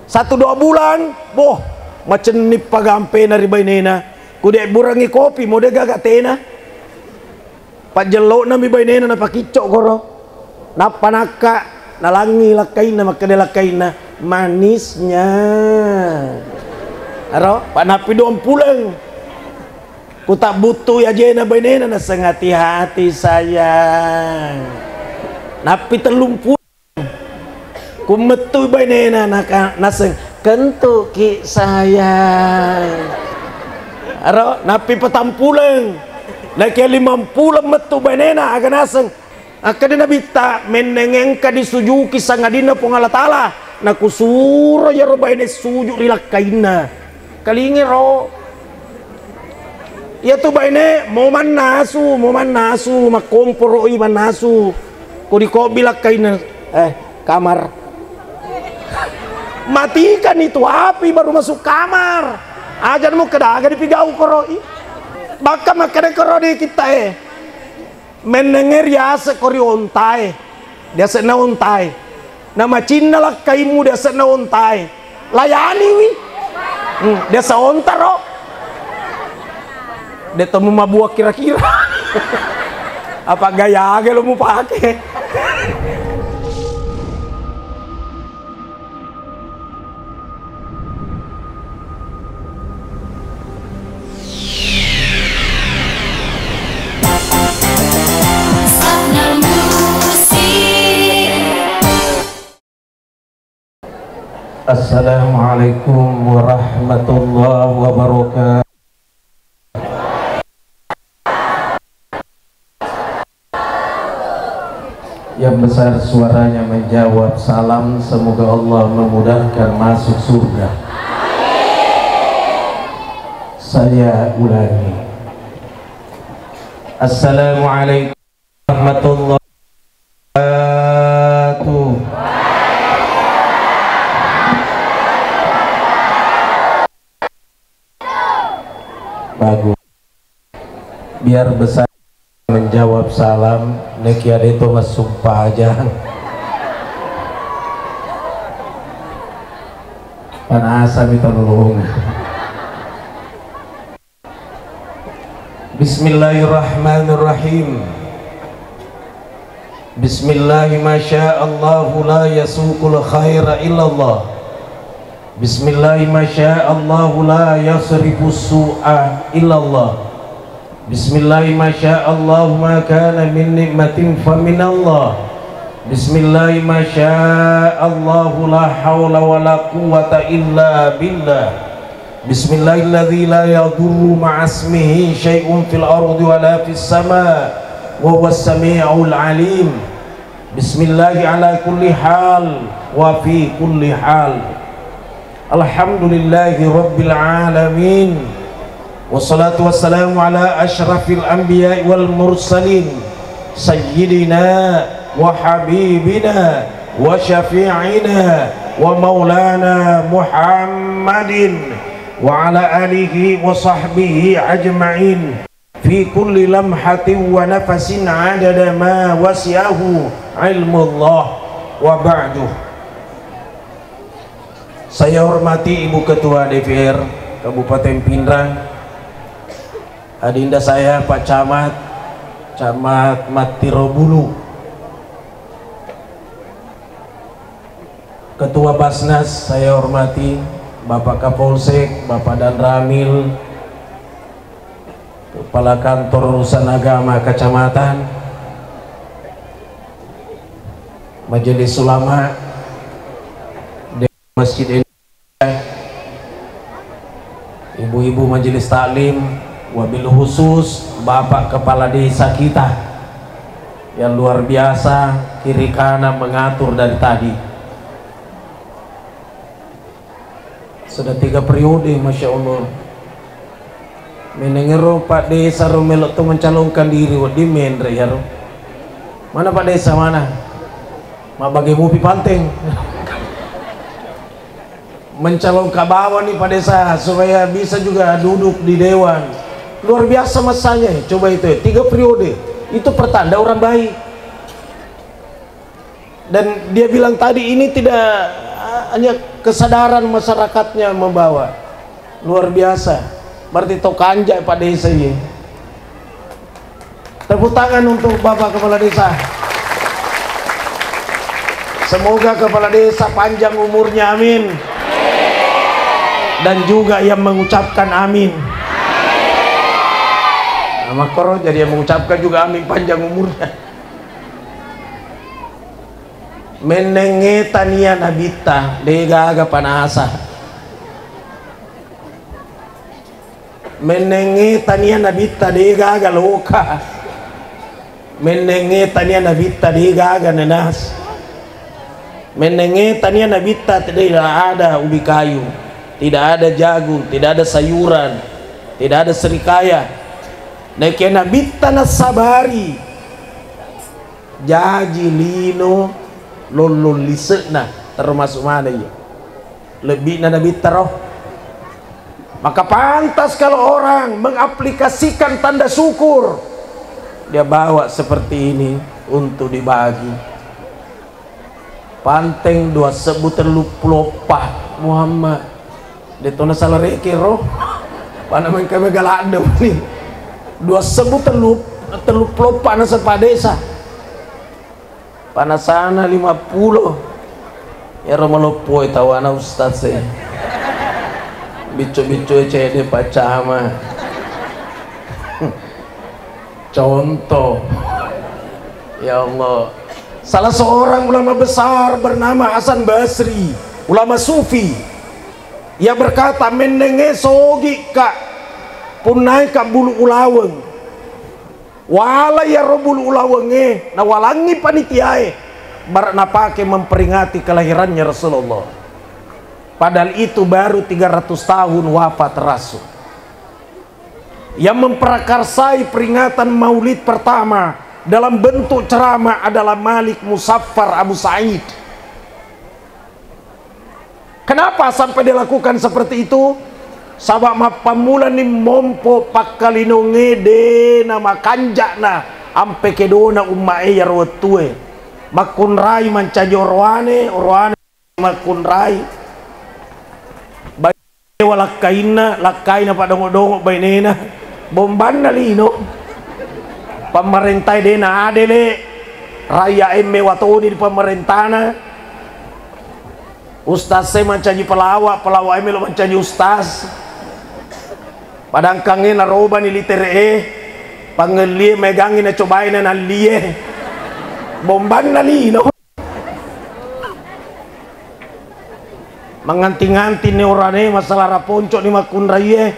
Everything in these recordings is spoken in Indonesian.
1-2 bulan, boh, macam ni pagampe na ribainena. Kude burangi kopi, mo de gagak tena. Pajelok na mi bainena na pakicok koro. Napanaka, nalangi lakaina makade lakaina manisnya. Aro, panapi doang pulang. Ku tak butuh ya jena bainena na sengati-hati sayang. Napi telung pulang. Ku metu bainena naseng kentu ki sayang. Aro, napi petampulang. Laki 50 metu bainena aga naseng. Akadina bita menengeng ka disujuki sangadina pongala taala. Naku suro ya robaine sujuk rilakaina. Kalingi ro. Ya tu baine moman nasu makomporo iman nasu. Ku dikobi lakaina. Kamar. Matikan itu api baru masuk kamar. Ajanmu kedaga dipigau koroi. Baka makane korodi kita menengir ya sekori ontai. Dia sena ontai. Nama Cina lah kaimu dia sena ontai. Layani wi. Dia seontaro. Dia temu mabua kira-kira. Apa gaya lo mau pakai? Assalamualaikum warahmatullahi wabarakatuh. Yang besar suaranya menjawab salam, semoga Allah memudahkan masuk surga. Saya ulangi. Assalamualaikum warahmatullahi wabarakatuh. Bagus. Biar besar menjawab salam, nekian itu mas sumpah aja. Panasa minta tolong. Bismillahirrahmanirrahim. Bismillahi masya'allahu la yasuqul khaira illallah. Bismillahi masya'allahu la yasrifus su'a illallah. Bismillahi masya'allahu ma kana min nikmatin faminallah. Bismillahi masya'allahu la hawla wa la quwwata illa billah. Bismillahilladzi la yadurru ma'asmihi syai'un fil ardi wa la fis sama' wa huwas sami'ul alim. Bismillahi ala kulli hal wa fi kulli hal. Alhamdulillahi rabbil alamin. Wassalatu wassalamu ala ashrafil anbiya wal mursalin sayyidina wa habibina wa syafi'ina wa maulana Muhammadin wa ala alihi wa sahbihi ajma'in fi kulli lamhatin wa nafasin adada ma wasi'ahu ilmullah wa ba'du. Saya hormati Ibu Ketua DPR Kabupaten Pindrang, adinda saya Pak Camat Matirobulu, Ketua Basnas saya hormati Bapak Kapolsek, Bapak Dan Ramil, Kepala Kantor Urusan Agama Kecamatan, Majelis Ulama Masjid Indonesia, ibu-ibu majelis taklim, wabil khusus Bapak Kepala Desa kita yang luar biasa kiri kanan mengatur dari tadi. Sudah 3 periode, Masya Allah. Menengero Pak Desa Romelok itu mencalonkan diri di Mendre ya. Mana Pak Desa mana? Ma bagi mupi panteng. Mencalonkan bawah nih Pak Desa supaya bisa juga duduk di dewan. Luar biasa masanya. Coba itu 3 periode. Itu pertanda orang baik. Dan dia bilang tadi ini tidak hanya kesadaran masyarakatnya membawa. Luar biasa. Berarti tokanjak Pak Desa ini. Tepuk tangan untuk Bapak Kepala Desa. Semoga Kepala Desa panjang umurnya, amin. Dan juga yang mengucapkan amin. Nah, makro jadi yang mengucapkan juga amin, panjang umurnya. Menenge tania nabita degaga panasa. Menenge tania nabita degaga loka. Menenge tania nabita degaga nenas. Menenge tania nabita tidak ada ubi kayu, tidak ada jagung, tidak ada sayuran, tidak ada serikaya. Nekena bita nasabari jaji lino lolol lisekna termasuk mana ya lebih na bita roh. Maka pantas kalau orang mengaplikasikan tanda syukur, dia bawa seperti ini untuk dibagi. Panteng dua sebut terlup lopah Muhammad detona salah reke roh panamang kami galado nih dua sebut terlup lopah nasa Padesa panasana 50 ya romalopoi tawana ustaz saya bicu-bicu cede pacama contoh ya Allah. Salah seorang ulama besar bernama Hasan Basri, ulama sufi, ia berkata menenge sogi ka punai ka bulu ulaweng wala ya bulu ulawenge na walangi panitiae barak napake memperingati kelahirannya Rasulullah. Padahal itu baru 300 tahun wafat Rasul. Yang memprakarsai peringatan maulid pertama dalam bentuk ceramah adalah Malik Musaffar Abu Sa'id. Kenapa sampai dilakukan seperti itu? Sabab mapamulan ni mompo pakalinonge de nama kanjakna ampe kedona ummae yarwatue makunrai mancaji orwane makunrai bayi walakaina pada ngodongo bainena bombanna lino pemerintah dena adele raya emme watoni di pemerintahna ustaz saya mancaji pelawak emme lo mancaji ustaz padang kangen naroba ni litere pangelie megangin na cobain na lie bomban na lino menganti-nganti ni orane masalah raponco ni makunraye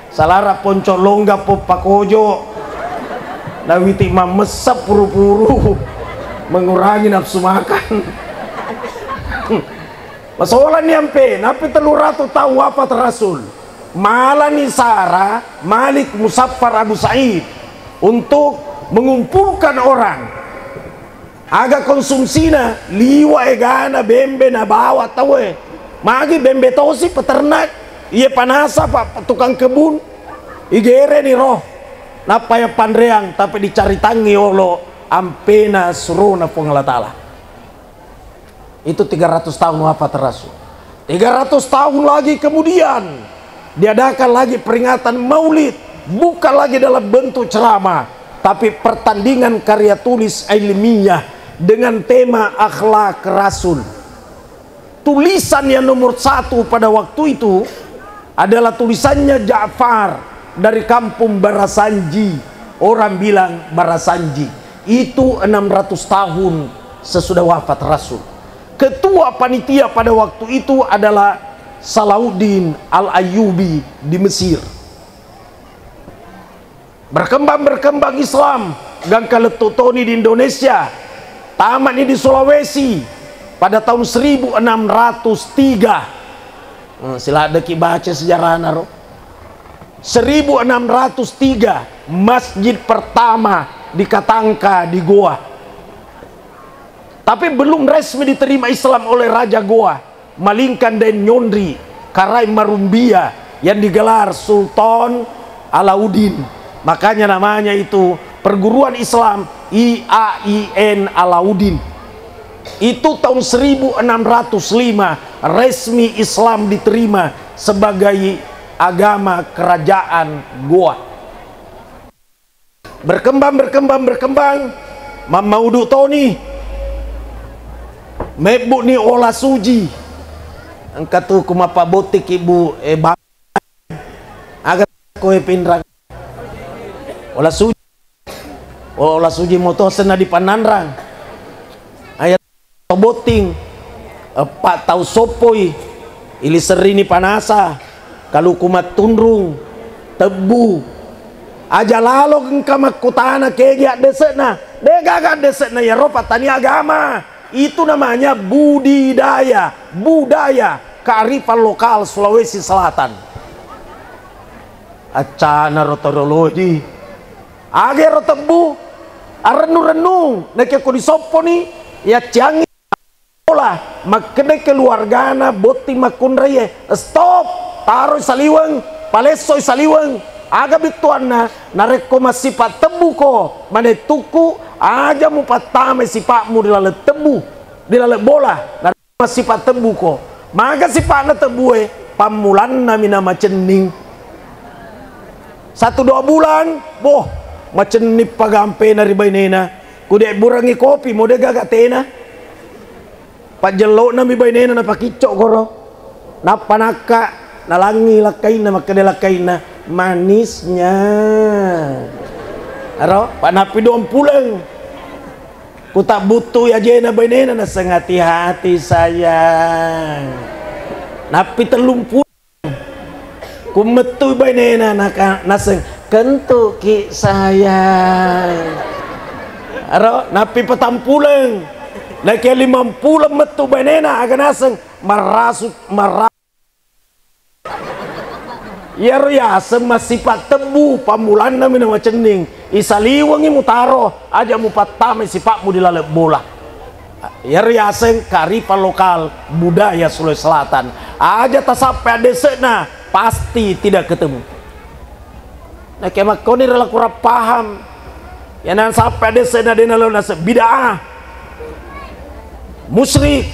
salah raponco longga po pakojo Nawiti mamesap puru-puru mengurangi nafsu makan. Masalah ni ampe, napi 300 tahun wafat Rasul. Malah ni Sarah Malik Musaffar Abu Sa'id untuk mengumpulkan orang. Aga konsumsina liwa egana bembe na bawa tawe. Magi bembe tosi peternak, iya panasa pak tukang kebun. Igere ni roh. Napaya pandreang tapi dicari tangi Allah ampena suruna pengalatala. Itu 300 tahun wafat Rasul. 300 tahun lagi kemudian diadakan lagi peringatan maulid, bukan lagi dalam bentuk ceramah tapi pertandingan karya tulis ilmiah dengan tema akhlak Rasul. Tulisan yang nomor 1 pada waktu itu adalah tulisannya Ja'far dari kampung Barasanji. Orang bilang Barasanji itu 600 tahun sesudah wafat Rasul. Ketua panitia pada waktu itu adalah Salahuddin Al-Ayyubi di Mesir. Berkembang Islam Gangkaletotoni di Indonesia, tamat di Sulawesi pada tahun 1603. Sila ada ki baca sejarah naro 1603 masjid pertama di Katangka di Goa. Tapi belum resmi diterima Islam oleh Raja Goa, Malingkan dan Nyondri Karai Marumbia yang digelar Sultan Alauddin. Makanya namanya itu perguruan Islam IAIN Alauddin. Itu tahun 1605 resmi Islam diterima sebagai agama kerajaan Goa. Berkembang Mamaudu Tony mebu ni olah suji angkat tu kumapa botik ibu agak koe pinrang olah suji moto sena di Pananrang ayat boting pak tau sopoi ili serini panasa kalau kumat tunrung tebu aja lalok engkamak kutana kegiat desena degagat desena ya ropa tani agama. Itu namanya budaya kearifan lokal Sulawesi Selatan. Acana rotorologi age rotebu arenu-renu neke ko disopo ni ya ciangi olah makene keluargana boti makunraye stop taruh saliweng palesoi saliweng aga bituanna nareko masipat tebu ko mane tuku aja mu patame sipakmu dilale tebu dilale bola nareko masipat tebu ko maka sipakna tebu pamulanna minama cening 1-2 bulan boh macenip pagampe nari bainena kude burangi kopi mode gagak tena pajelo nami bainena na pakicok koro napanaka nalangi lakaina makade lakaina manisnya aro panapi doang pulang ku tak butuh ya jena bainena na sengati-hati sayang napi telung pulang ku metu bainena naseng kentu ki sayang aro napi petang pulang nake 50 metu bainena aga naseng marasuk ya semasipat tebu pamulan na minang cening isaliwangi mutaro aja mu patame sipakmu dilalep bola ya seng kearifan lokal budaya Sulawesi Selatan aja tak sampai desena pasti tidak ketemu nah kemak koni rela kurang paham ya nan sampai desena dena lo nase bid'ah musyrik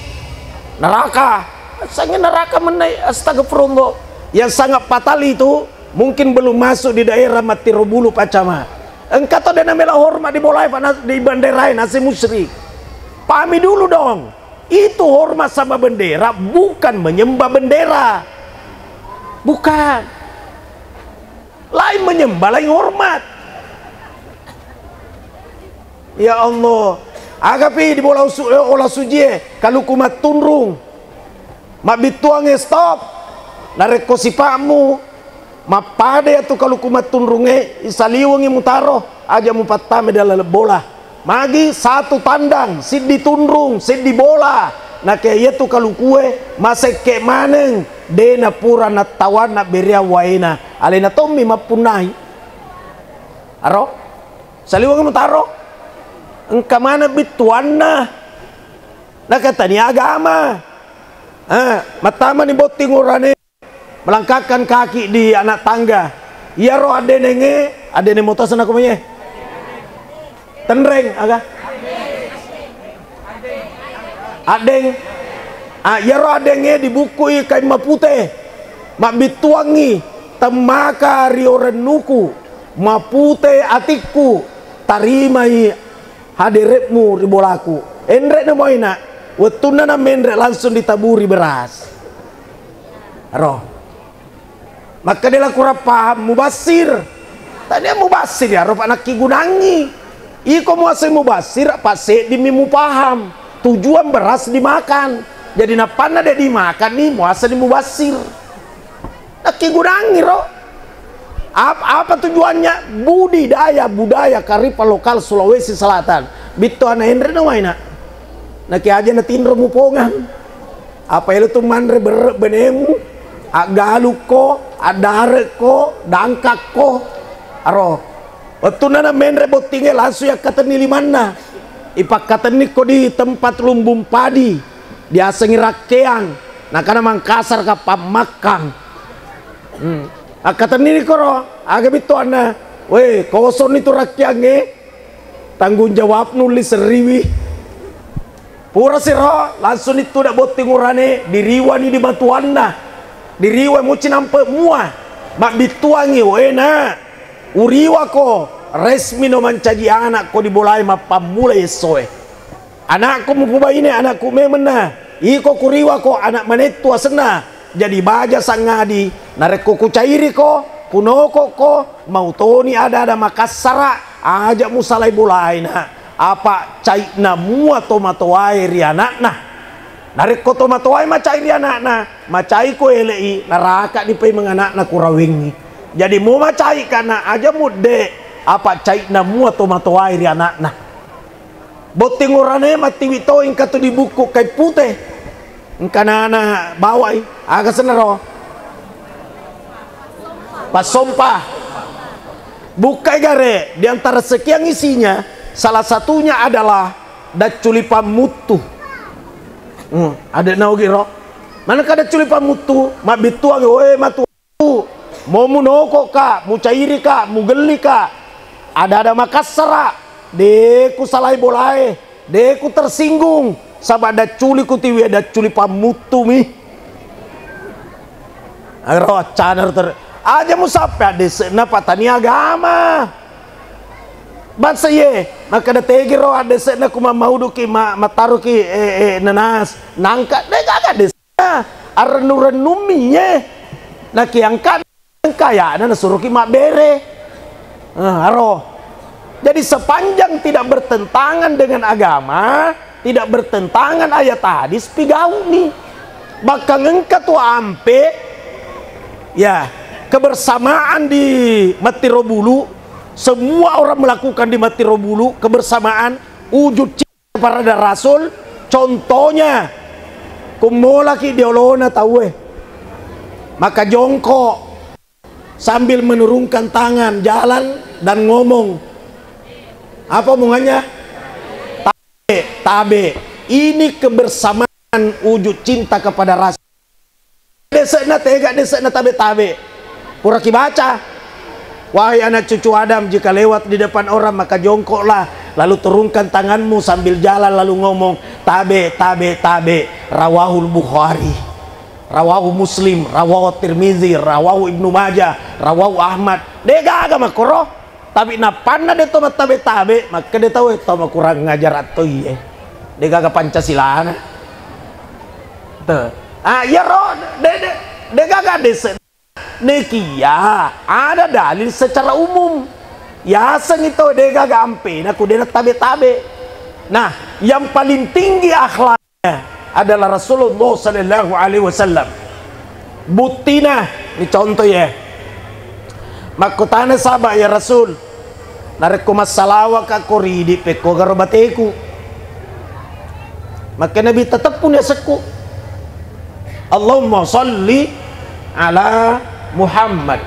neraka sange neraka menai astagfirullah. Yang sangat fatal itu mungkin belum masuk di daerah Matirobulu Pacama. Engkau tahu dana mela hormat di bolai di benderain nasi musyrik. Pahami dulu dong. Itu hormat sama bendera bukan menyembah bendera. Bukan. Lain menyembah, lain hormat. Ya Allah. Agapi di bola olah suji kalau kumat tunrung. Mak bituange stop. Nareko sipakmu mapade atau kalau kumat tunrunge isaliwangi mutaro aja mu patame dalam bola magi satu tandang sid di tunrung sid di bola nah kayak itu kalau kue masek ke maneng dena pura na tawan na beria waina alena tommi mapunai aro saliwangi mutaro engka mana bituanna nah kata ni agama matama ni boting urane melangkahkan kaki di anak tangga iya roh adene motor sana kumanya tenreng aga adeng iya roh adenge dibukui kain mapute mak bituangi temaka riorenuku mapute atiku tarimai hadirepmu ribolaku enrek na moina wetuna na menrek langsung ditaburi beras roh maka dia kurang paham mubasir tadi mubasir ya rupa nak gunangi iko muasai mubasir apa se dimimu paham tujuan beras dimakan jadi napana dia dimakan nih muasa di mubasir nak gunangi roh apa tujuannya budaya kearifan lokal Sulawesi Selatan bitu anak Hendra namanya nak aja na tinro mupongan apa itu manre benemu agaluko adareko dangkako aro otuna na menre botinge langsung ya katani limanna ipak katani ko di tempat lumbung padi diasengi rakeang nah kana Mangkasar ka pamakang katani ko ro aga bituana we koson itu rakeange tanggung jawab nulis seriwi Pura siro langsung itu dak boting urane diriwani di batuanna. Diriwa mo cinampe mua. Mak bituangi wena. Uriwa ko resmi no mancagi anak ko dibolai mapamula esoe. Anakku mupuba ini anakku memena. Iko kuriwa ko anak manetu asena. Jadi baja sangadi nareko kucairi ko punoko ko mautoni ada makassara ajak musalai bolai na. Apa cai na mua tomato air ya anak-anak nareko tomato air macai ya anak-anak macai ko elei naraka di pay mga anak-anak kurawingi jadi mau macai kana aja mude apa cai na mua tomato air ya anak-anak boting urane matiwi toing katu di buku kay putih kanana bawai aga senero pasompa bukai gare di antara sekian isinya salah satunya adalah daculipa mutu. Ada naugiro. Mana kada culipa mutu? Mabitua ge matu. Mau munoko ka, mu cairi ka, mu geli ka. Ada makassara. Deku salai bolai. Deku tersinggung. Sabab daculi ku tiwi daculipa mutu mi. Agro cadar ter. Aja musapa desena patani agama. Bangsa ye maka da tegiro ada sena kuma mauduki mataruki nanas nangka dega ga desa arnu-renumi ye nak yang kan kaya na suruki mak bere aro jadi sepanjang tidak bertentangan dengan agama tidak bertentangan ayat hadis pigau nih bakal engka tu ampe ya kebersamaan di Matirobulu. Semua orang melakukan di Matirobulu kebersamaan wujud cinta kepada Rasul. Contohnya kumolaki diolona tahu maka jongkok sambil menurunkan tangan jalan dan ngomong apa omongannya tabe. Ini kebersamaan wujud cinta kepada Rasul. Desena tega desena tabe pura kibaca. Wahai anak cucu Adam, jika lewat di depan orang maka jongkoklah, lalu turunkan tanganmu sambil jalan lalu ngomong tabe. Rawahul Bukhari, rawahu Muslim, rawahu Tirmizi, rawahu Ibnu Majah, rawahu Ahmad. Dega agama koro, tapi napana de tomat tabe maka de tahu toma kurang ngajar atau iye. Dega aga Pancasila na. Tuh. Ya ro, dega aga desa. Nekia ada dalil secara umum ya itu dega gampe aku dena tabe. Nah yang paling tinggi akhlaknya adalah Rasulullah sallallahu alaihi wasallam butina ini contoh ya makutana sabah ya Rasul nareko masalawa ka koridi peko garobateku maka Nabi tetap punya seku Allahumma salli ala Muhammad.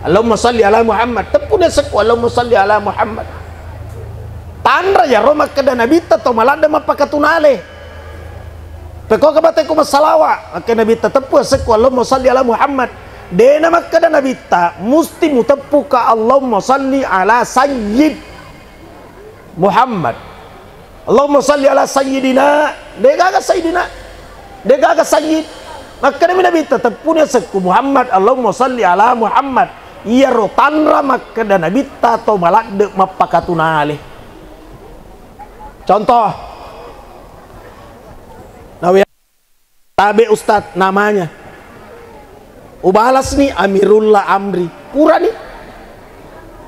Allahumma salli ala Muhammad. Tepuna seku Allahumma salli ala Muhammad. Tanra ya Roma kada Nabi tato malada mapakatunale. Peko kabate ko masalawa. Maka Nabi tepu seku Allahumma salli ala Muhammad. Dena makada Nabi ta musti mutepu ka Allahumma salli ala sayyid Muhammad. Allahumma salli ala sayyidina. Dega ga sayyidina. Dega ga sayyid. Maka Nabi tetap punya seku Muhammad Allahumma salli ala Muhammad iya rotanra maka Nabi tato malak de mapakatunali contoh nawi tabe ustad namanya ubalas nih Amirullah Amri pura nih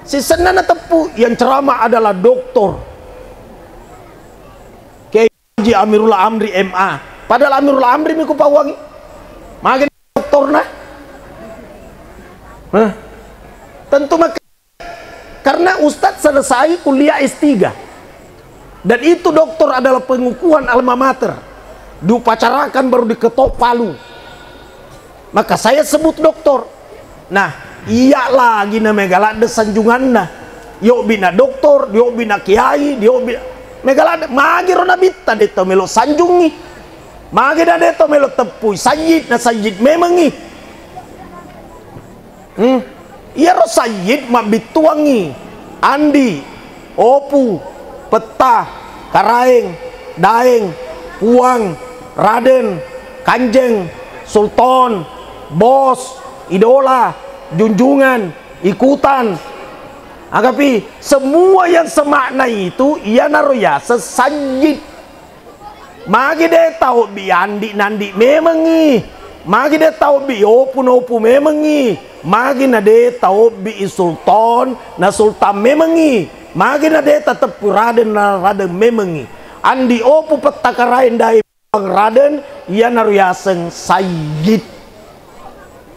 si senana tepu yang ceramah adalah doktor Kiai Amirullah Amri MA padahal Amirullah Amri miku pawangi makin doktor nah tentu maka karena Ustadz selesai kuliah S3 dan itu doktor adalah pengukuhan alma mater diupacarakan baru diketok palu maka saya sebut doktor nah iya lagi na megalade sanjungan nah yuk bina doktor yuk bina kiai yuk bina megalade magiro nabita dito melo sanjungi mage dade to melo tepui sayyid na sayyid memangi iya ro sayyid mabituangi andi opu petah karaeng daeng puang, raden, kanjeng, sultan, bos, idola, junjungan, ikutan. Agapi semua yang semakna itu ia naroya sesajid. Magi de tahu bi andi nandi memengi, magi de tahu bi opu memengi, magi na de tahu bi sultan na sultan memengi, magi na de tetap raden na raden memengi. Andi opu petakarain dai raden ia naroya seng sayyid.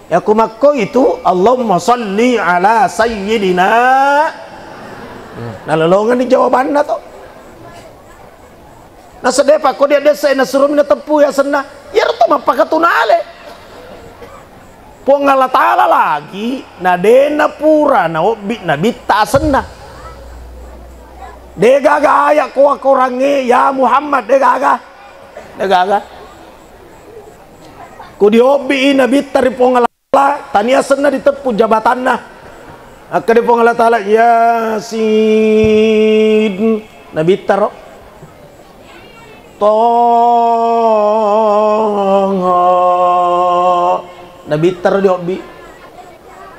Ya kumako itu Allahumma salli ala sayyidina. Nah lolongan di jawaban na to. Nah sedepa ko dia desa na surum na tepu ya senna. Ya to mapakatunale. Pong Allah Ta'ala lagi na dena pura na obi na bitta senna. Degaga ayak ko korange ya Muhammad degaga. Degaga. Ku diobi na bitta ri pong Allah tania senna ditepu jabatanna. Akade pong Allah Ta'ala Yasin nabi taro Toha nabi taro diobi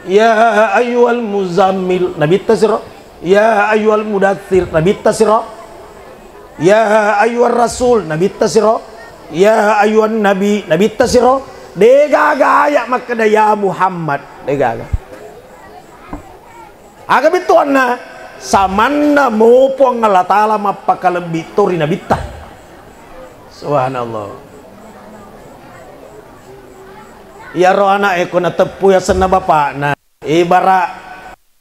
ya ayyuhal muzammil nabi tasiro ya ayyuhal mudaththir nabi tasiro ya ayyuhar rasul nabi tasiro ya ayyuhan nabi nabi tasiro. Degaga ayak makada ya Muhammad degaga. Aga bituan na samanna mopo ang Allah Ta'ala mapakalabi tori na bita. Subhanallah. Ya ro anak eko na tepu ya sana bapak na ibara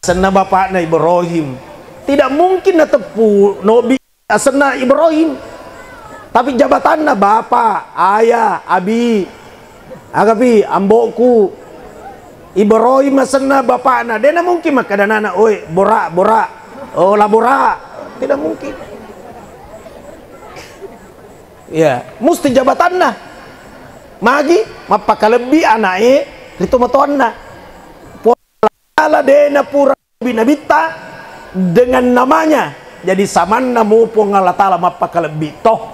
sana bapak na Ibrahim. Tidak mungkin na tepu nobi sana Ibrahim. Tapi jabatan na bapak, ayah, abi. Agapi ambokku Ibrahim masana bapakna dena mungkin makadanana oi bora oh labora tidak mungkin ya mesti jabatanna magi mapakalebi anae itu matuanna pola dena pura binabita dengan namanya jadi samanna mu Allah Ta'ala mapakalebi toh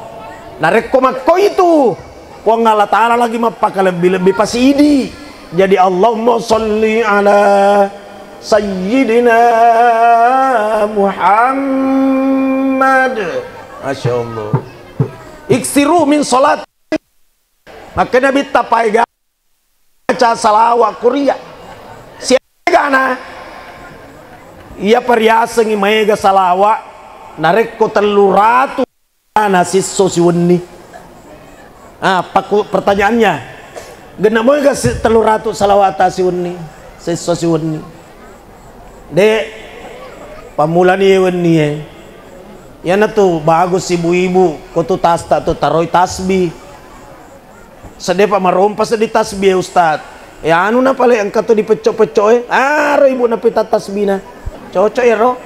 nareko makko itu Wong Allah Ta'ala lagi mapakalebi-lebi pasidi. Jadi Allahumma sholli ala sayyidina Muhammad. Masya Allah. Iksiru min salat. Maka Nabi tapai baca salawat Korea. Siapa na? Ia periasa ngimega salawat. Nareko teluratu nasis sosiwani. Pertanyaannya gena mo ga teluratu salawata si unni si unni dek pamulan ni unni yan na to bagus ibu-ibu kutu tasta to taroy tasbih sedepa marompas di tasbih ustad anu na pala ang kato di pecok-pecok aro ibu na pita tasbih na cocok ya ro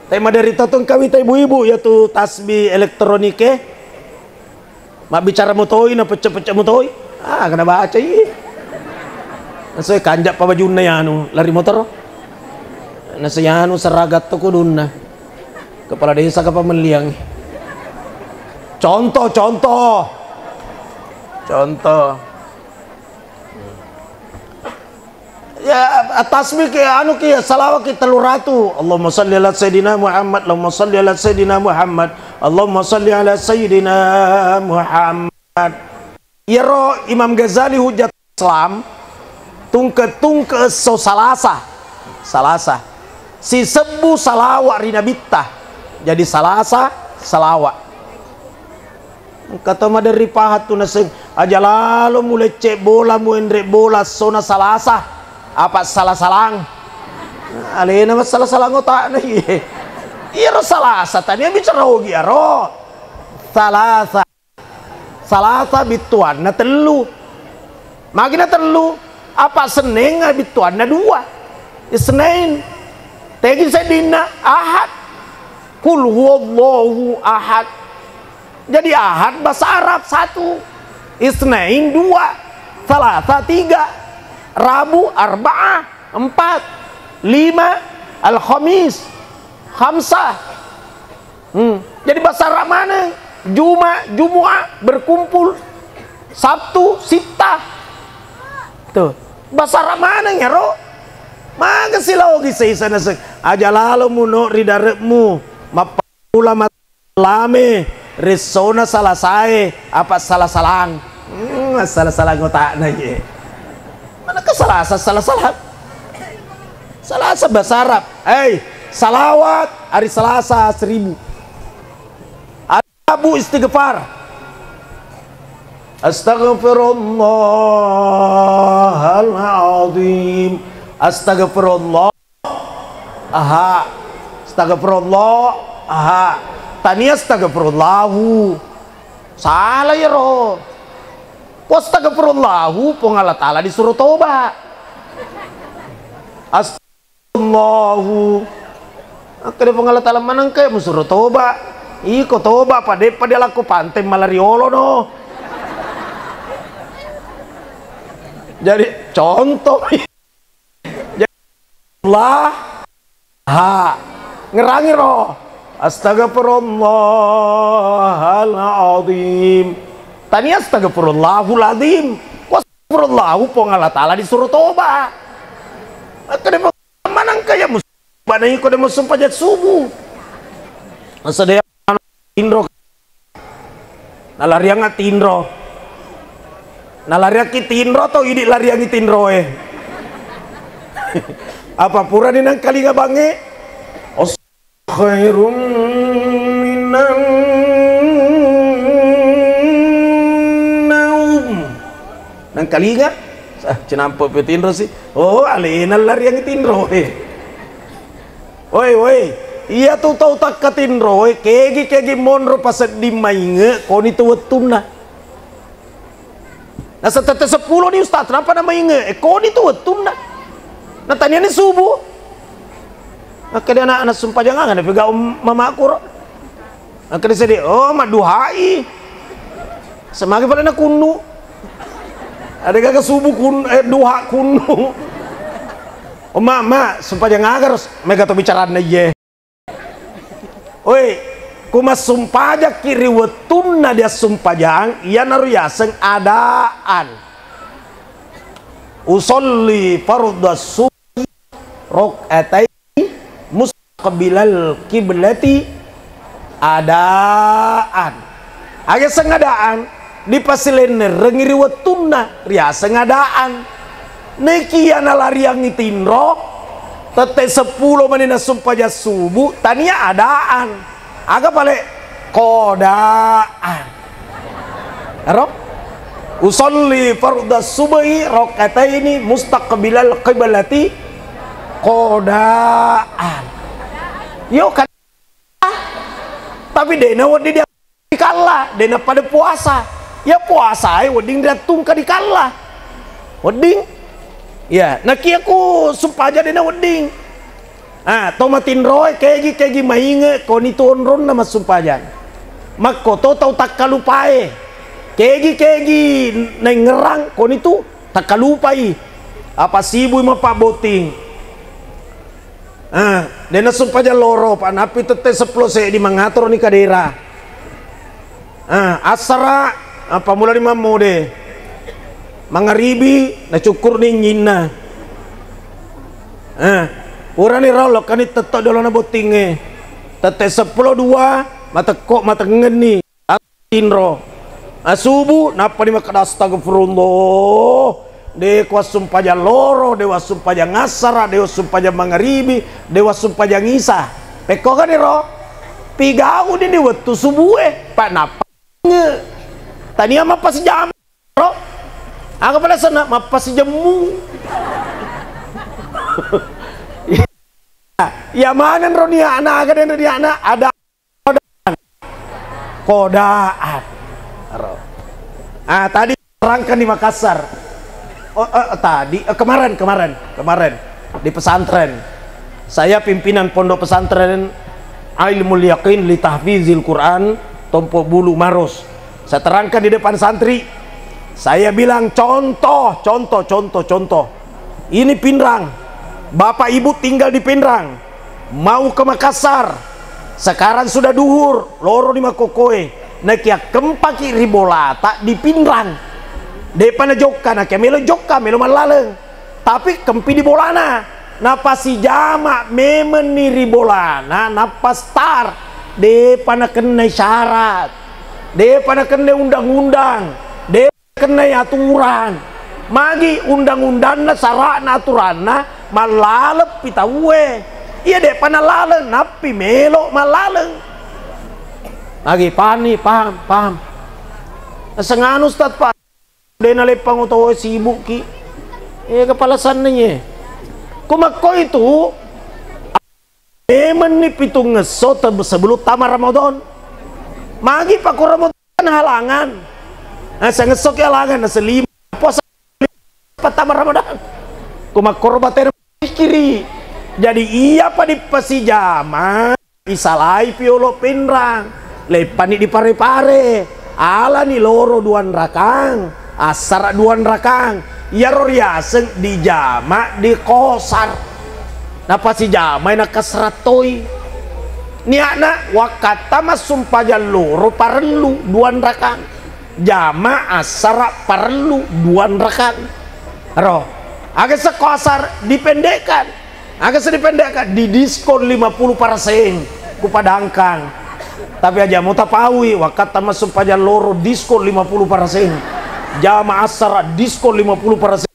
tay madarita tong kawita ibu-ibu ya tu tasbih elektronike mak bicara motoy na pecah-pecah motoy kena baca iya nasa kanjak pa bajun na yanu lari motor nasa yanu saragat to kudun na kepala desa ka pameliang contoh ya tasbih ke anu ke salawat ke teluratu Allahumma shalli ala sayyidina Muhammad Allahumma shalli ala sayyidina Muhammad Allahumma shalli ala sayyidina Muhammad. Ya ro Imam Ghazali hujat Islam tungke so salasa si sebu salawat rina bittah jadi salasa salawat kata madari pahat tu naseng aja lalu mulai cek bola muendre bola sona salasa apa salah salang alena masalah salang otak nih iya ro salasa tadi bicara hogi ya ro salasa bituan na telu magina telu apa seneng bituan na dua isnain tegi sedina ahad kul huwallahu ahad jadi ahad bahasa Arab satu isnain dua salasa tiga Rabu arba'ah empat lima al-khamis khamsah jadi bahasa Arab mana Jumat berkumpul, Sabtu sita. Tuh bahasa Arab mana ngero? Maka silau kisah sana aja lalu muno ridarekmu mapula lame resona salah saya apa salah salang salah ngotak nanya mana ke salah bahasa Arab. Salawat hari Selasa 1000, Abu istighfar Astaghfirullahaladzim, astagfirullah tania astagfirullahu salah ya roh. Astagfirullahu Allah Ta'ala disuruh tobat. Astagfirullahu akhirnya Allah Ta'ala manangke musuruh tobat. Iko tobat pada laku pantai malariolo no. Jadi contoh Allah ngerangi roh astagfirullahaladzim tani astagfirullahaladzim astagfirullahu Allah Ta'ala disuruh tobat. Akhirnya manang kaya musibah iko de musuh pajak subuh masa dia tindro nalariang tindro nalariang tindro atau ini lariang tindro apa pura ni nang kali ngabange khairum minan naum nang kali nga cenampo pe tindro sih alina lariang tindro Woi iya tuh tau tak katindro kegi monro pasat di mainge koni tu wetuna nah setete 10 nih Ustaz kenapa nama inge koni tu wetuna nah tanya ni subuh akhirnya anak-anak sumpah jangan ada pegawai mama aku akhirnya sedih maduhai semakin pada nak kunu ada gak subuh duha kunu mama sumpah jangan agar mega to bicara ye kumas sumpah aja kiri wetuna dia sumpah jang iya naru yaseng adaan usolli fardhas subuh rok'atai mustaqbilal kiblati adaan age sengadaan di pasilener rengiri wetuna riasa ngadaan nekiana lariang itindro tete 10 menina sumpah jas subuh tania adaan aga pale kodaan ero usolli fardhas subhi rakaataini mustaqbilal qiblati kodaan yo kan tapi dena wadi dia kalah dena pada puasa ya puasa wading datung ka dikalah wading ya naki aku sumpah aja dena wading tomatin roy kegi mainge koni tonron nama sumpah aja mako to tau tak kalupai kegi neng ngerang koni tu tak kalupai apa sibu ma pak boting dena sumpah aja loro pak napi tete 10 saya di mengatur ni kadera asara apa mula di mamode mangaribi na cukur ni nyina urani rolo kani tetok dolo na botinge tete 10 2 mata kok mata ngeni tinro asubu napa di makada astagfirullah dewa sumpaja loro dewa sumpaja ngasara dewa sumpaja mangaribi dewa sumpaja ngisa peko kan ro pigau di waktu subuh pak napa tadi ama pas jam ro aku pada sana mapas jemu ya mana ronia anak ada ronia anak ada kodaan tadi terangkan di Makassar kemarin di pesantren saya pimpinan pondok pesantren Ilmul Yaqin li Tahfizil Quran Tompo Bulu Maros saya terangkan di depan santri saya bilang contoh ini Pinrang bapak ibu tinggal di Pinrang mau ke Makassar sekarang sudah duhur loro di Makokoe nakia kempaki ribolata di pinrang depan jokka nakia melo jokka melo malaleng tapi kempi di bolana napa si jama memen ni ribolana napa star depan kena syarat depan kena undang-undang depan kena aturan magi undang-undang na sarak na aturan na malalep pitawe iya depan laleng napi melo malaleng lagi pani paham sengan Ustaz Pak dia nalepang utawa sibuk ki kepala sananya kumako itu memang ni pitung ngesot sebelum tamar Ramadan magi Pak Ramadan halangan saya ngesok halangan selima puasa tamar Ramadan kumako bater kiri jadi iya pa di pasijama isalai piolo pinrang lepani di pare-pare ala ni loro duan rakang asar duan rakang ya roriaseng di jama di kosar napa si jama na kasratoi niana wakata masumpaja loro parelu duan rakang jama asar parelu duan rakang roh agak sekosar dipendekkan agak sedipendekkan di diskon 50% kupadangkang tapi aja mau tapawi wakata masumpaja loro diskon 50% jama asar diskon 50%.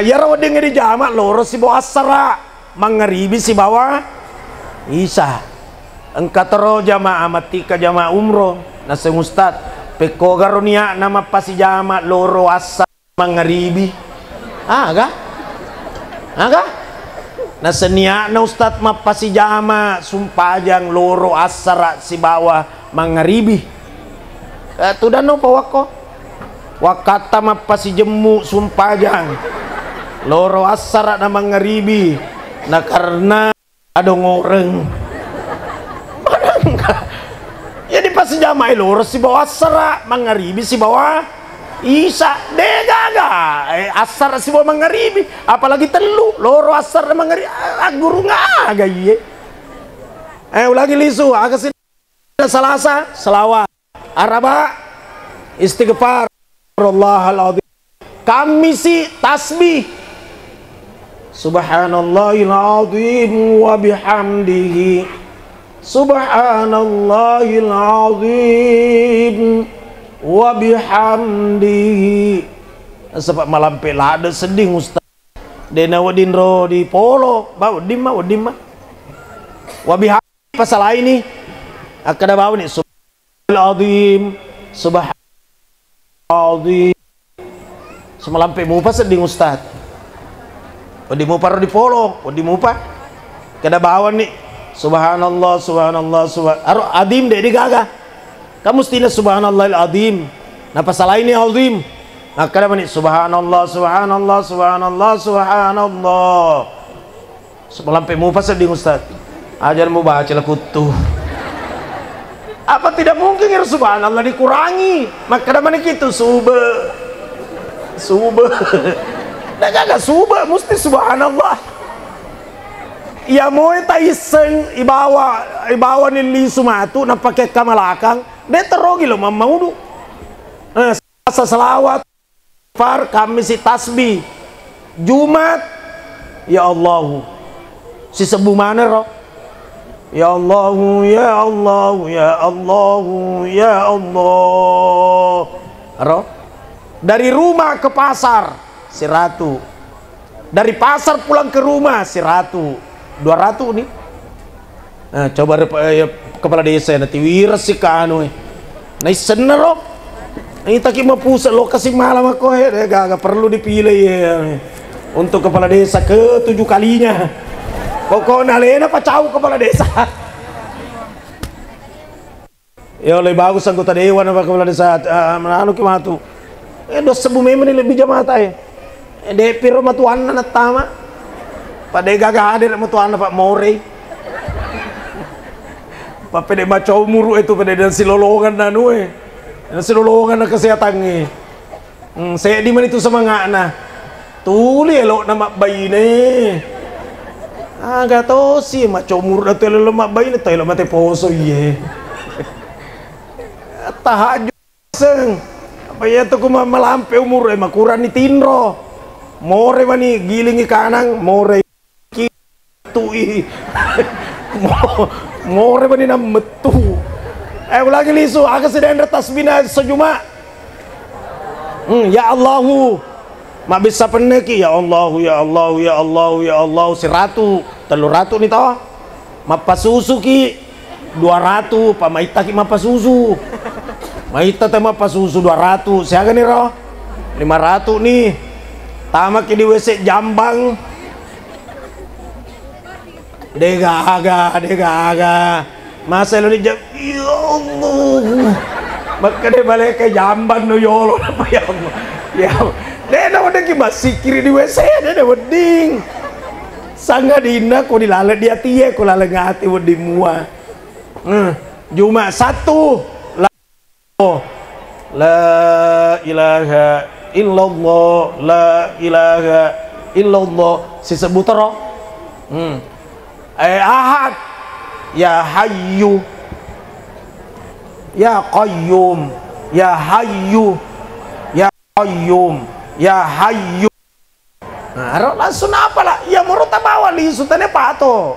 Ya rawa dengar di jama loro si bawa asara mangeribi si bawa isa engka tero jama amatika jama umroh nase ustad peko garonia nama pasi jama loro asar mangeribi aga nase nia na ustad mapasi jama sumpajang loro asara si bawa mangaribi tudan no pawako wakata mapasi jemu sumpajang loro asara na mangaribi na karena ada ngoreng ya di pasi jamai loro si bawa asara mangaribi si bawa isa degaga asara si bawa mangaribi apalagi telu loro asara mangaribi guru ngaga iye ulagi lisu agak Salasa selawat Araba istighfar Allahul azim kamisi tasbih subhanallahil azim wa bihamdihi subhanallahil azim wa bihamdihi sebab malam pelada sedih ustaz dena wadin ro di polo bawa dimma wa bihamdihi pasal ini akada bawa ni subhanal azim subhanal azim semalam pe mupa seding ustad odi mupa di polo odi mupa kada bawa ni subhanallah subhanallah azim de digaga kamu mestinya subhanallahil azim na pasal ini azim akada ni subhanallah semalam pe mupa seding ustad ajar mu baca lakutu apa tidak mungkin ya subhanallah dikurangi maka mana gitu subuh dah jaga subuh mesti subhanallah ya mau taiseng ibawa nili sumatu na pakai kamalakang dia terogi lo mamaudu selawat far kami si tasbih Jumat ya Allah si sebu mana roh ya Allah ya Allah ya Allah ya Allah roh dari rumah ke pasar 100 dari pasar pulang ke rumah 100 200 nih coba kepala desa nanti wirasi kanu nah sana roh ini tak mau pusat lokasi malam aku gak perlu dipilih ya untuk kepala desa ke 7 kalinya pokoknya lena pacau kepala desa ya lebih bagus anggota dewan apa kepala desa anu kimatu dos sebu memang lebih jamata ya DP rumah tuan anak tama pada gagah hadir rumah tuan Pak More Pak pede macau muru itu pada dan silolongan nanu silolongan kesehatan saya di mana itu semangat nah tuli elok nama bayi Agak tahu sih macam umur dah tu lemak bayi ni tahu mati poso ye. Tahajud seng. Apa ya tu kuma melampai umur mah kurang ni tinro. More mani gilingi kanang, more tui. More mani nam metu. Ulangi lisu, aku sedang tasbihna sejuma. Ya Allahu. Mak bisa peneki ya Allah ya Allah ya Allah ya Allah 100 300 nih toh mapa susu ki 200 pamaita ki mapa susu maita teh mapa susu 200 siaga nih roh 500 nih tamak ki di WC Jambang dega masa lu di jam ya Allah maka dia balik ke Jamban no yolo apa ya Allah ya dia udah masih kiri di WC dia wedding sangga dina ko dilalet dia tie ko lalengati wedi mua cuma satu la ilaha illallah la ilaha illallah si sebut roh ahad ya hayyu ya qayyum ya hayyu ya qayyum ya hayyu. Nah, langsung apa lah? Ya menurut bawa li sutane pato.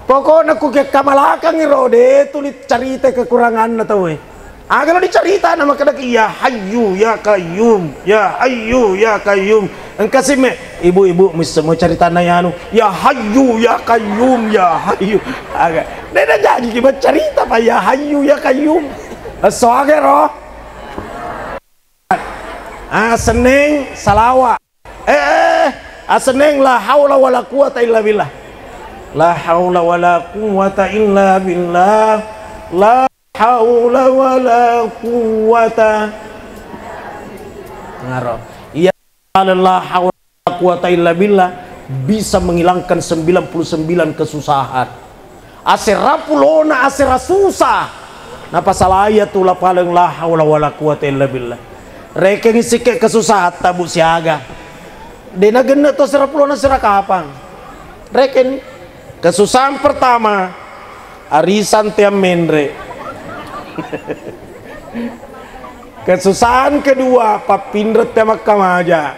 Pokoknya ku ke kamalakang iro de tu cerita kekurangan na tau. Kalau dicerita nama kada ya hayyu ya qayyum ya hayyu ya qayyum. Engkau sih me ibu-ibu mesti mau cerita naya anu ya hayyu ya qayyum ya hayyu. Agak. Dia jadi kita cerita pa ya hayyu ya qayyum. Soalnya roh. Seneng salawat seneng la haula wala quwata illa billah la haula wala quwata illa billah la haula wala quwata ngaro ya la haula wala quwata illa billah bisa menghilangkan 99 kesusahan aserapulona asera susah napa salaya tu la paling la haula wala quwata illa billah reke ngisike kesusahan tabu siaga dena gena to serapulona sera kapang reken kesusahan pertama arisan tiam mendre kesusahan kedua papindret tiam kamaja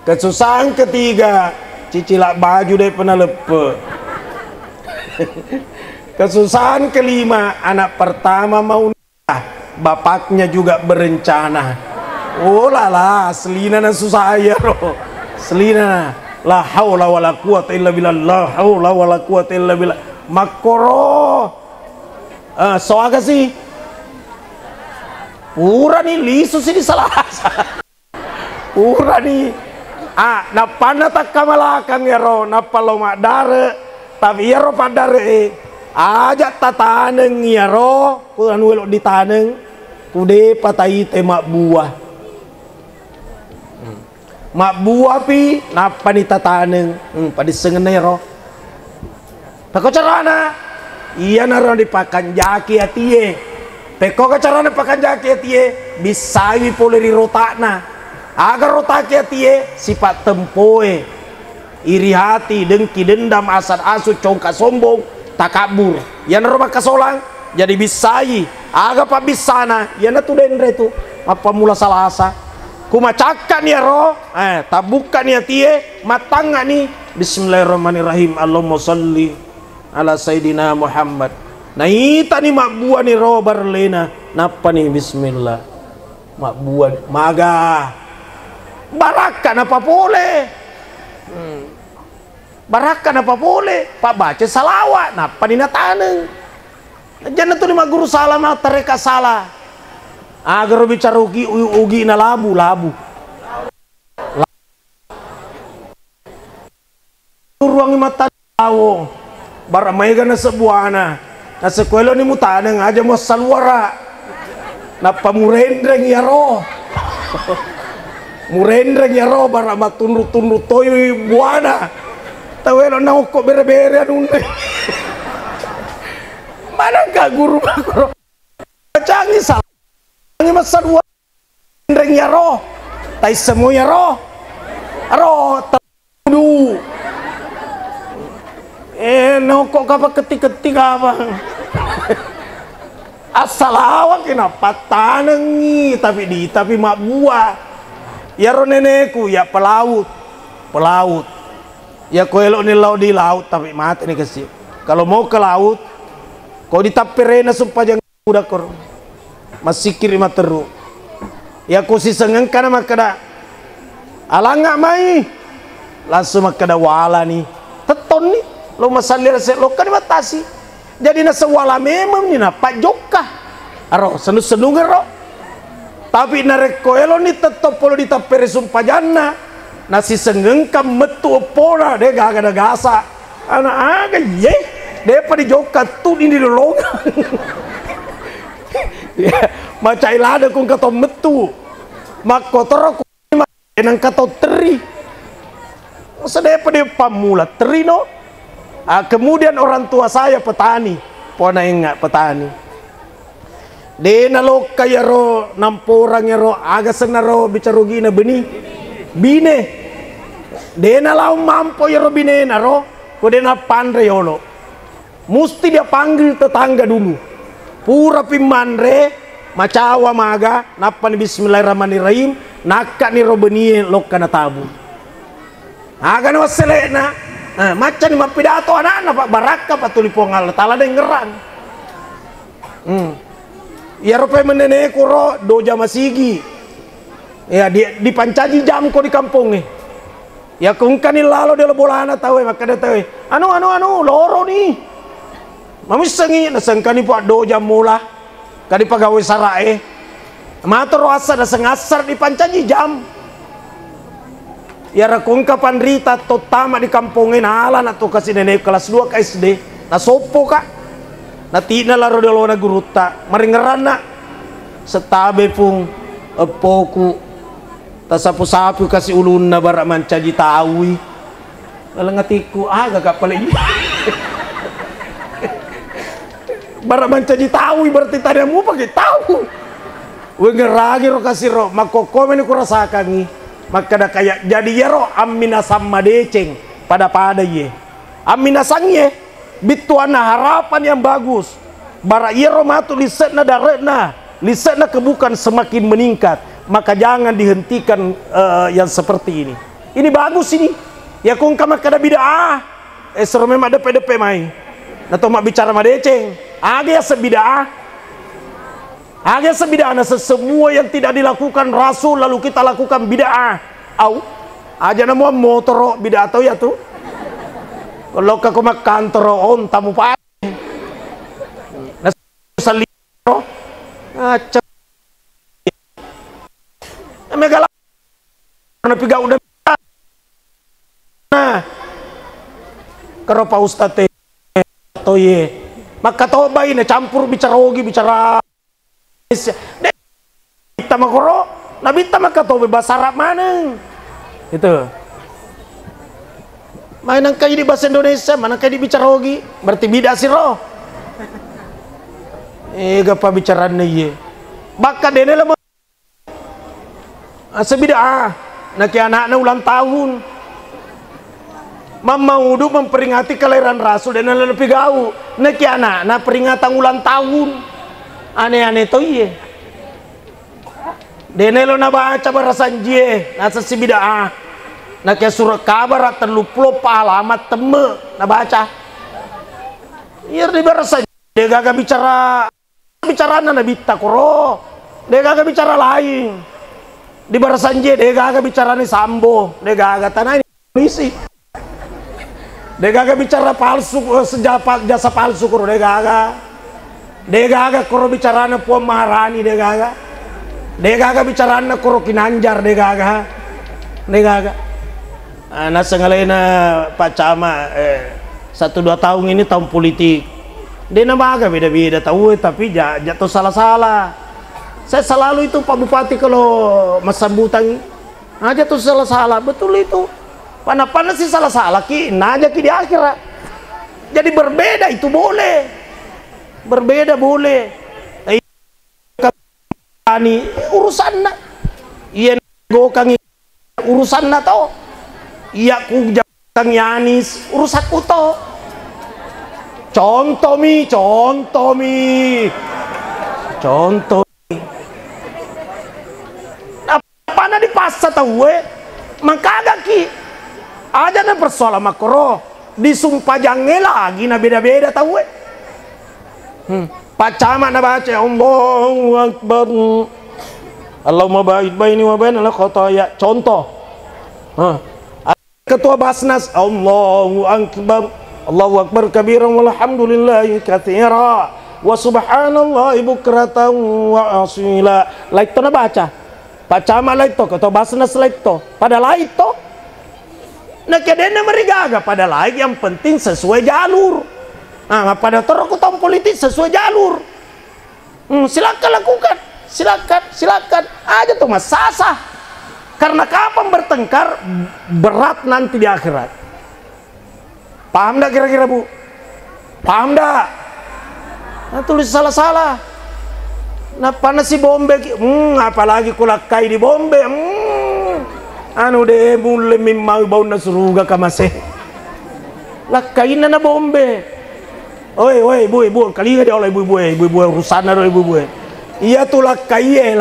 kesusahan ketiga cicilak baju deh pernah lepe kesusahan kelima anak pertama mau nikah bapaknya juga berencana. Oh lala, selina na susah ya roh. Selina la haula wala quwata illa billah. La haula wala quwata illa billah. Makoro. Soaga sih. Urani lisu sini salah. Urani. Napana tak kamalakang ya roh. Napaloma dare. Tapi ya roh padare. Ajak tataneng ya roh. Kuan welok ditaneng. Kude patai mak buah mak buah pi napa ni tataneng pada sengenero peko carana iya naro dipakan jaki atie peko carana pakan jaki atie bisawi poleri rotakna agar rotaki atie sifat tempoe iri hati dengki dendam asad asu congkak sombong takabur ya naro makasolang jadi bisai aga pak bisana ya na tu dendre tu apa mula salasa kumacakan ya roh tabukan ya tie matanga ni bismillahirrahmanirrahim Allahumma salli ala sayyidina Muhammad nah ita ni mak buah ni roh barlena napa ni bismillah mak buah maga barakan apa boleh barakan apa boleh pak baca salawat napa ni nataneng jangan tu lima guru salam tereka salah agar bicara ugi na labu ruang mata tawo baramai gana sebuana na sekolah ni mutaneng aja mau salwara na pamurendreng ya roh murendreng ya roh barama tunru toy buana tawelo na kok bere-bere anunde mana gak guru canggih salah ini masa dua reng ya roh tai semua ya roh roh terdu nokok apa ketik-ketik apa. Asal awak kenapa tanengi tapi mak buah. Ya ro nenekku ya pelaut. Ya ko elok ni laut di laut tapi mati nih kasih. Kalau mau ke laut, kau ditaperena supaya jangan udah kor. Masih kirim teru. Ya ko si sengeng kana makada. Alanga mai. Langsung makada wala nih. Teton nih. Lo masalir lo kan batasi. Jadi na sewala memang ni na pajoka. Aro senu-senu ngero. Tapi narek ko elo ni tetap polo ditapere sumpajana. Nasi sengeng kam metu opora de gaga gasa. Anak aga ye. De pa di joka tu ini dolong. Ya, macai lada kung kato metu. Makotor ko nang kato teri. Masa de pa di pamula teri no. Kemudian orang tua saya petani, pona ingat petani. De nalo kaya ro nampurang ro aga senaro bicarugi na beni bine. De nalau mampo ro bine naro, kode na pandre yolo. Musti dia panggil tetangga dulu. Pura pimandre macawa maga napan bismillahirrahmanirrahim nakak ni ro beni lokka na tabu. Aga no selena. Nah, macam ni pidato anak-anak Pak Baraka Pak Tulipong Allah Ta'ala dengeran. Ya rupai menene kuro doja masigi. Ya di pancaji jam ko di kampung ni. Ya kungkani lalo de bolana tahu maka dia tahu. Anu loro ni. Mamisengi nasengkani Pak doja mula. Kadi pegawai sarae. Matur asa da sengasar di pancaji jam. Ya rakung kapan rita totama di kampungin ala na to kasi nenek kelas 2 ke SD na sopo ka na tina laro dalo na guruta maringeran na setabe pung epoku tasapu-sapu kasi ulun na bara mancaji tawi lalangatiku aga ka pala ini bara mancaji tawi berarti tadi mo pakai tahu wengeragi ro kasi ro makokomen ko rasakan maka dah kayak jadi yero amina sama deceng pada ye amina sangye bituana harapan yang bagus bara yero matu lisetna daretna lisetna kebukan semakin meningkat maka jangan dihentikan yang seperti ini bagus ini ya kung kama kada bid'ah seru memang depe mai nato mak bicara ma deceng aga ya sebidaah Agak sebid'ah semua yang tidak dilakukan Rasul lalu kita lakukan bid'ah. Au, aja nama motor bid'ah atau ya tuh. Kalau kau mak kantor on tamu pak. Nasali acak. Megala. Napi gak udah. Nah, kalau Pak Ustadz atau ye, maka tahu bayi campur bicara ogi bicara. Kita makoro, nabi kita makato bahasa Arab mana? Itu. Main angkai di bahasa Indonesia, mana angkai dibicara ogi, berarti bida siro. Gapa bicara nih? Baka dene lama. Sebida nak anak ulang tahun. Mama udah memperingati kelahiran Rasul dan lebih gau. Nak anak peringatan ulang tahun. Aneh-aneh to iye denelo na baca barasan je nasa si bid'ah na kaya surat kabar terluplo alamat teme na baca ir di barasan dia gaga bicara na nabita koro dia gaga bicara lain di barasan je dia gaga bicara ni sambo dia gaga tanah ini polisi dia gaga bicara palsu jasa palsu koro dia gaga koro bicara na Puan Maharani dia gaga bicara na koro Kinanjar dia gaga nasa ngalay na Pak Cama 1-2 tahun ini tahun politik dia na baga beda-beda tahu tapi jatuh salah-salah saya selalu itu Pak Bupati kalau masambutan jatuh salah-salah betul itu pana-pana sih salah-salah ki naja ki di akhirat jadi berbeda itu boleh berbeda boleh ini urusan nak iya gokang urusan nak tau iya ku kang Yanis urusan ku tau contoh mi contoh apa na di pasar tahu maka ki aja na persoalan makro disumpah jange lagi na beda-beda tahu pacama na baca Allahu Akbar Allahumma ba'id baini wa bainal khotaya contoh ketua Basnas Allahu Akbar kabiran walhamdulillahi katsira wa subhanallahi bukratan wa asila like to na baca pacama like to ketua Basnas like to pada like to na kedena merigaga pada like yang penting sesuai jalur pada terkutam politik sesuai jalur silakan lakukan silakan aja tuh mas sah karena kapan bertengkar berat nanti di akhirat. Paham dah kira-kira bu? Paham dah? Nah, tulis salah nah panas si bombe apalagi kulakai di bombe anu deh mulai mau bau na suruga kamase lakain na bombe. Oi ibu kali dia oleh ibu urusan ada ibu iya tuh lakaye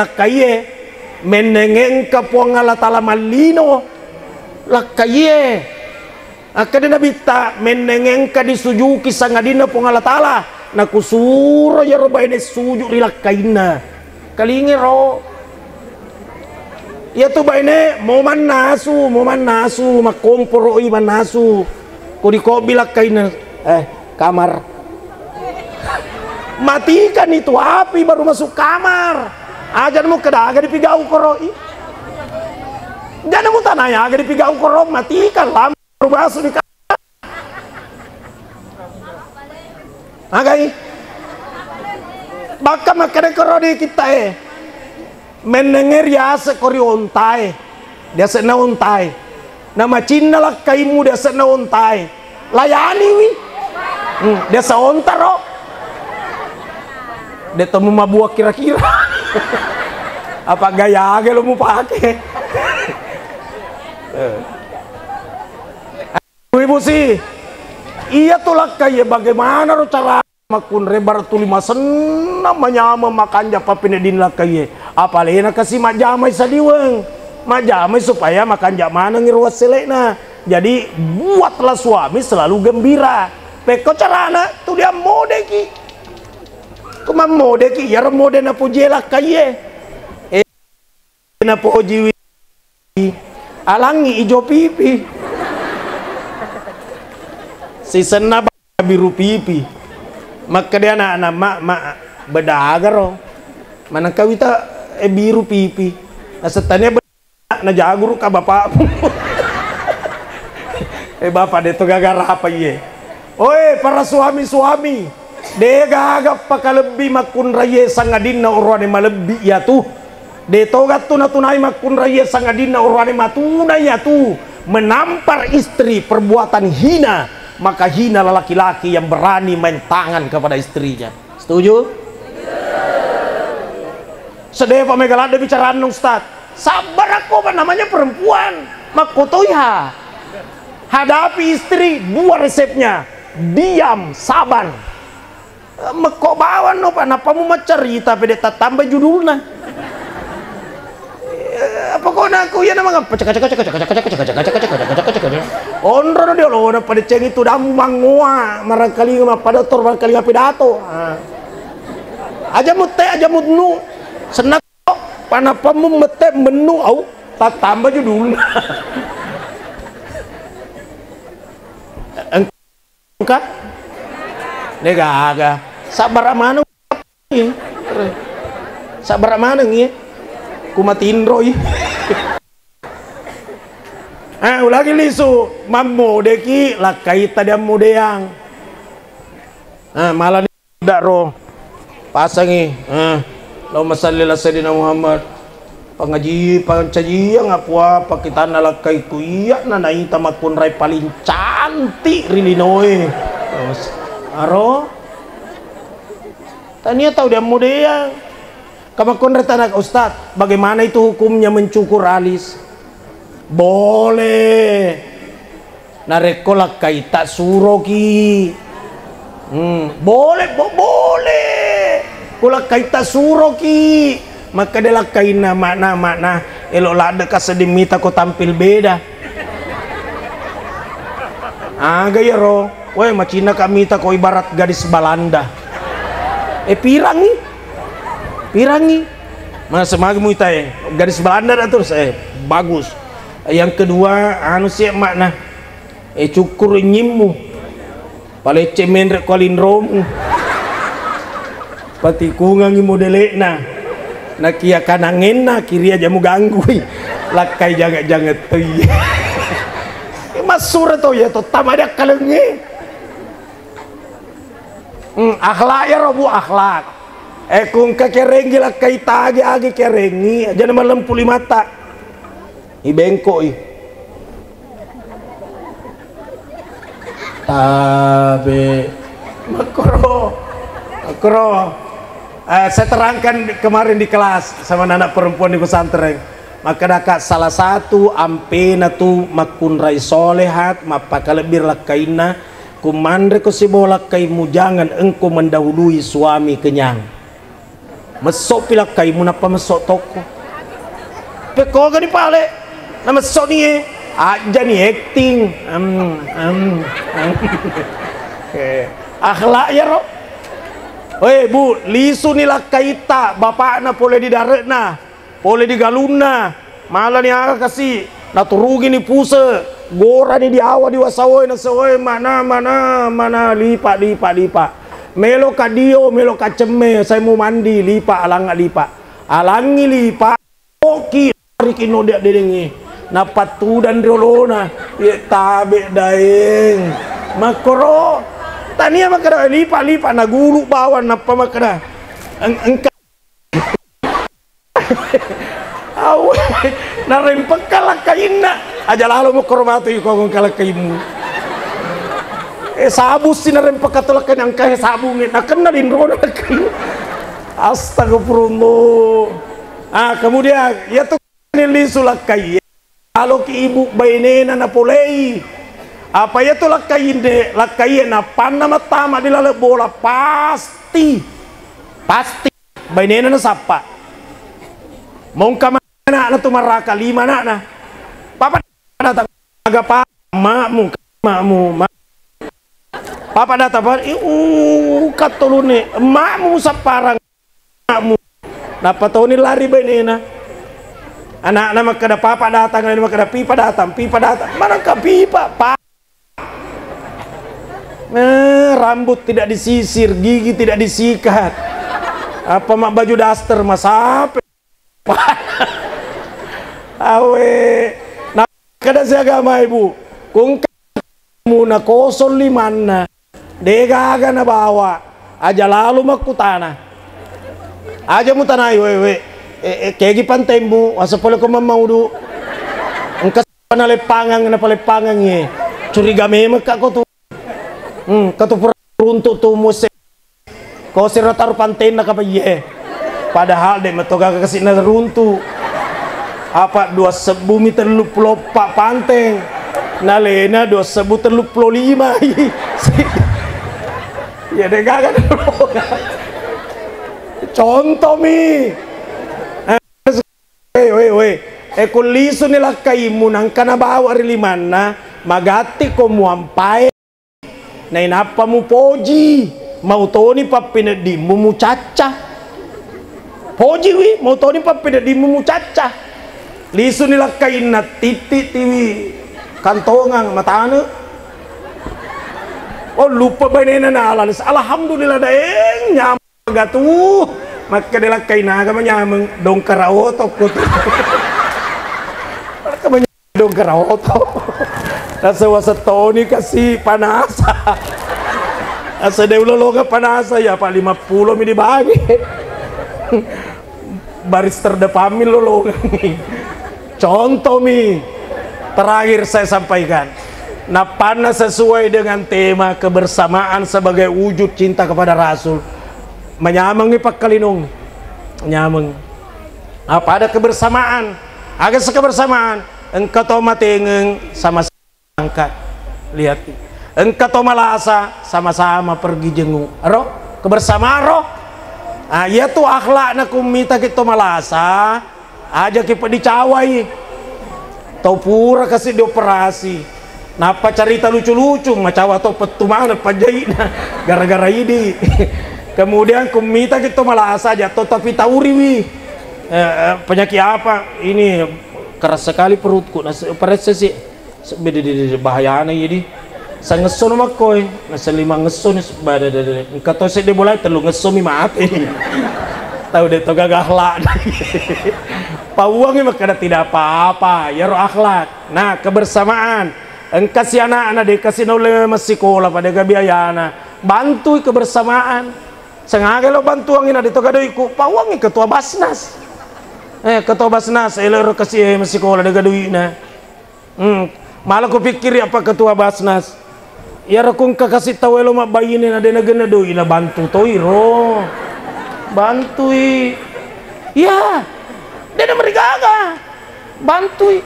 menengeng ka puangala tala malino lakaye akadena bita menengeng ka disujuki sangadina puangala tala na kusuro ya robaine suju ri lakaina kalingi ro iya tuh baine mau manasu makomporo i manasu ko di ko bilakaina kamar matikan itu api baru masuk kamar ajan mau kedaga dipigau koroi jangan mau tanaya aga dipigau korong matikan lama baru masuk di kamar agai baka makanya korodi kita menengir ya sekori ontai dia sena ontai nama Cina lah kaimu dia sena ontai layani wi dia seontaro dia temu mabuak kira-kira apa gaya lo mau pakai ibu sih iya tuh lah kayak bagaimana lo cara makun rebar tulima senam menyama makan japa pinedin lah kayak apalagi nak kasih majamai sadiweng majamai supaya makan jamana ngiruas selekna jadi buatlah suami selalu gembira peko carana tuh dia modeki kuma mode ki yar mode na pujela kaye na poji alangi ijo pipi si senna biru pipi maka dia anak mak bedagaro mana kawita biru pipi na setanya na jaguru ka bapak bapak deto gagara apa ye oi para suami de gagap pakalebbi makun raye sangadinna urwane malebbi ya tuh de togat tu natunai makun raye sangadinna urwane matuna ya tuh menampar istri perbuatan hina maka hina laki-laki yang berani main tangan kepada istrinya. Setuju? Sedih Pak Megalada bicara Ustaz sabar aku apa namanya perempuan makotoya hadapi istri dua resepnya diam sabar meko bawan no apa mau cerita pede tambah judulnya apa kau naku ya nama ondro dia lo na pada ceng itu damu mangua marangkali ma pada tor marangkali pidato aja mute aja mutnu senak panapa mu mete menu au tambah judulnya engkau nega sabar mana sabar mana nih kumatin roy ulagi lisu mammo deki lakai tadi mode yang malah tidak roh pasangi lo masallilah Sayyidina Muhammad pengaji yang apa kita nalakai ku iya nanaita makun rai paling cantik rilinoy aro tania tahu dia muda yang kamakun retanak Ustaz bagaimana itu hukumnya mencukur alis boleh narekolak kaita suroki Boleh, boleh. Kula kaita suro ki. Maka dia lakai na makna elok lada kasedimita ko tampil beda. Gaya ro. Weh macina kamita ko ibarat gadis Balanda. Pirangi. Mana semagmu ita gadis Belanda dah terus bagus. Yang kedua anu siap makna cukur nyimmu. Pale cemen rek kolin rom. Pati kungang modelena na kia kanangen na kiri aja mu ganggu lakai jangat euy masur to ya to tamada kalenge akhlak ya robu akhlak kung kakerengi lakai tage agi kerengi aja nama lempuli mata ibengko tabe makro saya terangkan kemarin di kelas sama anak perempuan di pesantren. Maka dakat salah satu ampena tu makun rai solehat mapaka lebih lakaina kumandre ko si bola kaimu jangan engkau mendahului suami kenyang. Mesok pilak kaimu napa mesok toko. Peko gani pale na mesok ni aja ni acting. Akhlak ya roh. Weh bu, lisu nila kaita, bapak na boleh di darat na, boleh di galuna, malah ni aga kasih, naturugi ni pusa, gora ni di awa di wasawoi na sawoi mana lipat. Melo kadio, melo kaceme, saya mau mandi lipat alangi lipat, oki rikino dia dengi, napatu dan rolona, ye tabe daeng, makro. Tania makada lipat na gulu bawan napa makada engka awe na rempek kalakaina aja lalu mo kormatu ko kung kalakaimu sabus si na rempek katulakan ang kay sabungin na kena din ro na kay astagfirullah. Kemudian ya tu nilisulat kay kalau ki ibu bainena na polei apa ya tuh lakain na panna matama dilala bola pasti bainena na sapa mong kamana na tumaraka lima na papa datang agak makmu papa datang katulune makmu saparang makmu napa tahu ni lari bainena anak nama kada papa datang nama kada pipa datang mana ka pipa rambut tidak disisir, gigi tidak disikat, apa mak baju daster mas apa awe nah kada agama ibu kung kamu na kosong limanna degaga na bawa aja lalu makutana aja mutanay we kegi pantembu asa pala ko mamaudu engkas panalepangang na palepangang ye curiga memek ka ko tu katupur runtuk tu musik kau siratar panten na kapaye padahal deh metoga kasih na runtuk apa 2 sebumi terlup pak panteng nalena 2 sebu terlup 5 ya deh gak contoh mi kulisu nila kaimu nang kana bawa rilimana magati ko muampai na inapa mu poji mau toni papinadimu mu caca poji wi mau toni papinadimu mu caca lisu nila kain na titi tiwi kantongang matane oh lupa bainena na alalis alhamdulillah daeng nyam gatu maka nila kain naga manyameng dong karaoto kutu maka dong karaoto nasa wasa Tony kasi panasa nasa deulologa panasa ya pa 50 mi dibagi baris terdepami lologa contoh mi terakhir saya sampaikan nah panas sesuai dengan tema kebersamaan sebagai wujud cinta kepada Rasul menyamang ni pakalinong nyamang apa ada kebersamaan agak kebersamaan engkau tahu matengeng sama angkat lihat engkau to malasa sama-sama pergi jenguk ro kebersamaan ro. Ya tuh akhlak na kumita kita malasa aja kita dicawai tau pura kasih dioperasi napa cerita lucu-lucu macawa tau petumangan pajai gara-gara ini. Kemudian kumita kita malasa aja tau tapi tauri penyakit apa ini keras sekali perutku operasi sih bahayanya jadi saya ngeson makoy nasa 5 ngeson kata saya dia boleh telu ngeson maaf tahu deh toga akhlak pauangnya makanya tidak apa-apa ya roh akhlak. Nah kebersamaan engkasih anak-anak dikasih oleh masih sekolah pada gabiayana bantu kebersamaan sengaja lo bantu angin ada toga doiku pauangnya ketua Basnas ketua Basnas elor kasih masih sekolah ada gaduina malah kupikir apa ketua Basnas ya rakung kasih tahu lo mak bayinin ada negara doi na bantu toi ro bantui ya dia mereka bantui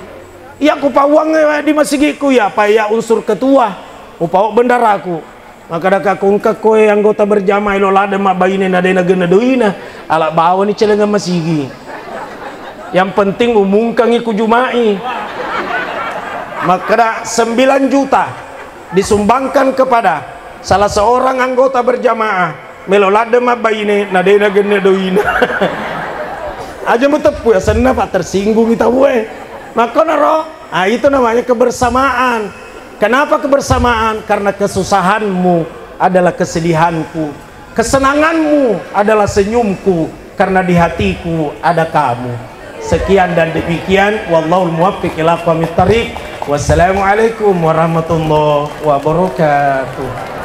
ya aku pawang di masjidiku ya apa ya unsur ketua upau bendaraku maka dak aku koe anggota berjamaah lo lada mak bayinin ada negara doi na ala bawa ni celengan masjid yang penting umumkan iku jumai maka 9 juta disumbangkan kepada salah seorang anggota berjamaah melolade mabayine nadena gene doina aja mutepu ya senna pak tersinggung kita maka naro itu namanya kebersamaan. Kenapa kebersamaan? Karena kesusahanmu adalah kesedihanku, kesenanganmu adalah senyumku, karena di hatiku ada kamu. Sekian dan demikian, wallahul muwaffiq ila aqwamit thariq. Wassalamualaikum warahmatullahi wabarakatuh.